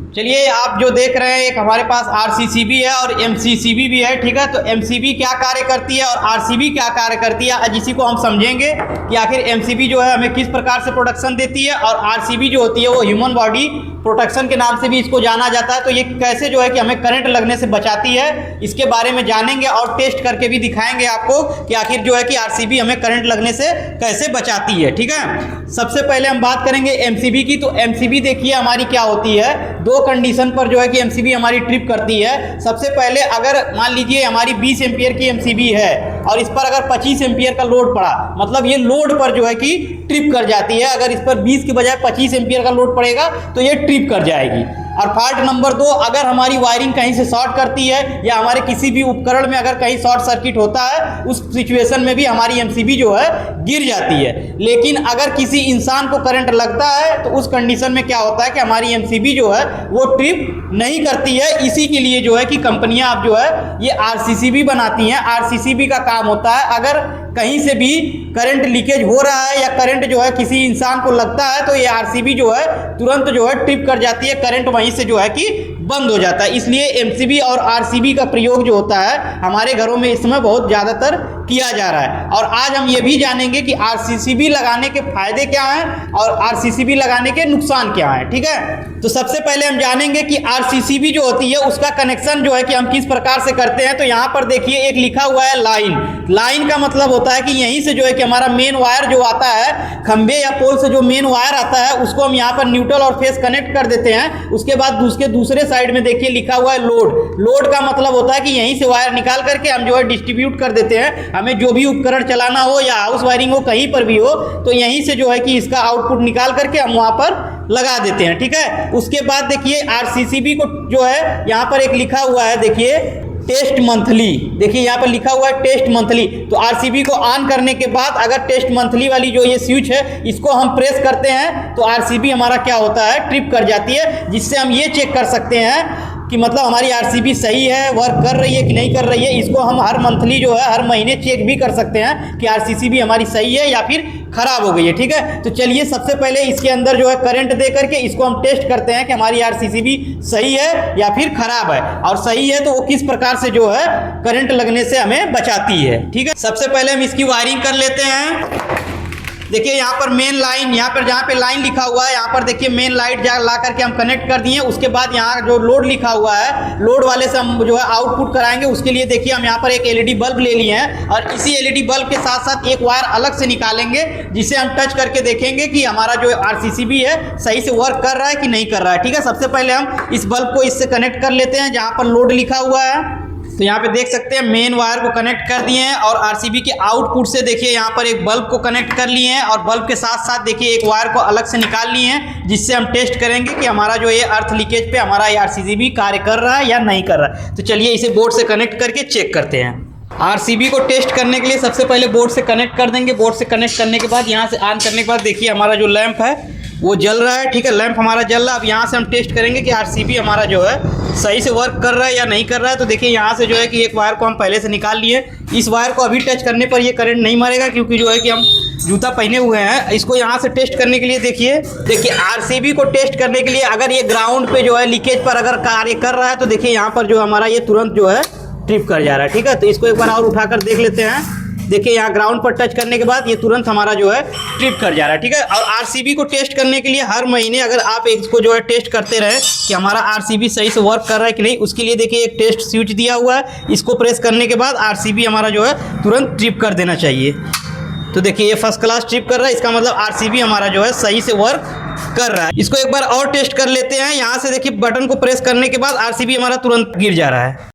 चलिए, आप जो देख रहे हैं एक हमारे पास आरसीसीबी है और एमसीसीबी भी है, ठीक है। तो एमसीबी क्या कार्य करती है और आरसीबी क्या कार्य करती है, आज इसी को हम समझेंगे कि आखिर एमसीबी जो है हमें किस प्रकार से प्रोटेक्शन देती है और आरसीबी जो होती है वो ह्यूमन बॉडी प्रोटेक्शन के नाम से भी इसको जाना जाता है। तो ये कैसे जो है कि हमें करंट लगने से बचाती है, इसके बारे में जानेंगे और टेस्ट करके भी दिखाएंगे आपको कि आखिर जो है कि आरसीबी हमें करंट लगने से कैसे बचाती है, ठीक है। सबसे पहले हम बात करेंगे एमसीबी की। तो एमसीबी देखिए हमारी क्या होती है, दो कंडीशन पर जो है कि एमसीबी हमारी ट्रिप करती है। सबसे पहले अगर मान लीजिए हमारी 20 एम्पियर की एमसीबी है और इस पर अगर 25 एम्पियर का लोड पड़ा, मतलब ये लोड पर जो है कि ट्रिप कर जाती है। अगर इस पर 20 के बजाय 25 एम्पियर का लोड पड़ेगा तो ये ट्रिप कर जाएगी। और फॉल्ट नंबर 2, अगर हमारी वायरिंग कहीं से शॉर्ट करती है या हमारे किसी भी उपकरण में अगर कहीं शॉर्ट सर्किट होता है, उस सिचुएशन में भी हमारी एमसीबी जो है गिर जाती है। लेकिन अगर किसी इंसान को करंट लगता है तो उस कंडीशन में क्या होता है कि हमारी एमसीबी जो है वो ट्रिप नहीं करती है। इसी के लिए जो है कि कंपनियां अब जो है ये आरसीसीबी बनाती हैं। आरसीसीबी का काम होता है अगर कहीं से भी करंट लीकेज हो रहा है या करंट जो है किसी इंसान को लगता है तो ये आरसीबी जो है तुरंत जो है ट्रिप कर जाती है, करंट वहीं से जो है कि बंद हो जाता है। इसलिए एमसीबी और आरसीबी का प्रयोग जो होता है हमारे घरों में इस समय बहुत ज़्यादातर किया जा रहा है। और आज हम ये भी जानेंगे कि आरसीसीबी लगाने के फायदे क्या हैं और आरसीसीबी लगाने के नुकसान क्या हैं, ठीक है। तो सबसे पहले हम जानेंगे कि आरसीसीबी जो होती है उसका कनेक्शन जो है कि हम किस प्रकार से करते हैं। तो यहाँ पर देखिए एक लिखा हुआ है लाइन। लाइन का मतलब होता है कि यहीं से जो है कि हमारा मेन वायर जो आता है, खंबे या पोल से जो मेन वायर आता है उसको हम यहाँ पर न्यूट्रल और फेस कनेक्ट कर देते हैं। उसके बाद उसके दूसरे साइड में देखिए लिखा हुआ है लोड। लोड का मतलब होता है कि यहीं से वायर निकाल करके हम जो है डिस्ट्रीब्यूट कर देते हैं। हमें जो भी उपकरण चलाना हो या हाउस वायरिंग हो, कहीं पर भी हो, तो यहीं से जो है कि इसका आउटपुट निकाल करके हम वहाँ पर लगा देते हैं, ठीक है। उसके बाद देखिए आरसीसीबी को जो है यहाँ पर एक लिखा हुआ है, देखिए टेस्ट मंथली। देखिए यहाँ पर लिखा हुआ है टेस्ट मंथली। तो आरसीबी को ऑन करने के बाद अगर टेस्ट मंथली वाली जो ये स्विच है इसको हम प्रेस करते हैं तो आरसीबी हमारा क्या होता है, ट्रिप कर जाती है। जिससे हम ये चेक कर सकते हैं कि मतलब हमारी आरसीबी सही है, वर्क कर रही है कि नहीं कर रही है। इसको हम हर मंथली जो है हर महीने चेक भी कर सकते हैं कि आरसीसीबी हमारी सही है या फिर खराब हो गई है, ठीक है। तो चलिए सबसे पहले इसके अंदर जो है करंट दे करके इसको हम टेस्ट करते हैं कि हमारी आरसीसीबी सही है या फिर खराब है। और सही है तो वो किस प्रकार से जो है करंट लगने से हमें बचाती है, ठीक है। सबसे पहले हम इसकी वायरिंग कर लेते हैं। देखिए यहाँ पर मेन लाइन, यहाँ पर जहाँ पे लाइन लिखा हुआ है यहाँ पर देखिए मेन लाइट ला करके हम कनेक्ट कर दिए। उसके बाद यहाँ जो लोड लिखा हुआ है, लोड वाले से हम जो है आउटपुट कराएंगे। उसके लिए देखिए हम यहाँ पर एक एलईडी बल्ब ले लिए हैं और इसी एलईडी बल्ब के साथ साथ एक वायर अलग से निकालेंगे जिसे हम टच करके देखेंगे कि हमारा जो आरसीसीबी है सही से वर्क कर रहा है कि नहीं कर रहा है, ठीक है। सबसे पहले हम इस बल्ब को इससे कनेक्ट कर लेते हैं जहाँ पर लोड लिखा हुआ है। तो यहाँ पे देख सकते हैं मेन वायर को कनेक्ट कर दिए हैं और आरसीबी के आउटपुट से देखिए यहाँ पर एक बल्ब को कनेक्ट कर लिए हैं और बल्ब के साथ साथ देखिए एक वायर को अलग से निकाल लिए हैं जिससे हम टेस्ट करेंगे कि हमारा जो ये अर्थ लीकेज पे हमारा ये आरसीसीबी कार्य कर रहा है या नहीं कर रहा है। तो चलिए इसे बोर्ड से कनेक्ट करके चेक करते हैं। आरसीबी को टेस्ट करने के लिए सबसे पहले बोर्ड से कनेक्ट कर देंगे। बोर्ड से कनेक्ट करने के बाद यहाँ से ऑन करने के बाद देखिए हमारा जो लैंप है वो जल रहा है, ठीक है। लैंप हमारा जल रहा है। अब यहाँ से हम टेस्ट करेंगे कि आरसीबी हमारा जो है सही से वर्क कर रहा है या नहीं कर रहा है। तो देखिए यहाँ से जो है कि एक वायर को हम पहले से निकाल लिए। इस वायर को अभी टच करने पर ये करंट नहीं मारेगा क्योंकि जो है कि हम जूता पहने हुए हैं। इसको यहाँ से टेस्ट करने के लिए देखिए आरसीबी को टेस्ट करने के लिए अगर ये ग्राउंड पे जो है लीकेज पर अगर कार्य कर रहा है तो देखिए यहाँ पर जो हमारा ये तुरंत जो है ट्रिप कर जा रहा है, ठीक है। तो इसको एक बार और उठाकर देख लेते हैं। देखिए यहाँ ग्राउंड पर टच करने के बाद ये तुरंत हमारा जो है ट्रिप कर जा रहा है, ठीक है। और आरसीबी को टेस्ट करने के लिए हर महीने अगर आप इसको जो है टेस्ट करते रहे कि हमारा आरसीबी सही से वर्क कर रहा है कि नहीं, उसके लिए देखिए एक टेस्ट स्विच दिया हुआ है। इसको प्रेस करने के बाद आरसीबी हमारा जो है तुरंत ट्रिप कर देना चाहिए। तो देखिए ये फर्स्ट क्लास ट्रिप कर रहा है, इसका मतलब आरसीबी हमारा जो है सही से वर्क कर रहा है। इसको एक बार और टेस्ट कर लेते हैं। यहाँ से देखिए बटन को प्रेस करने के बाद आरसीबी हमारा तुरंत गिर जा रहा है।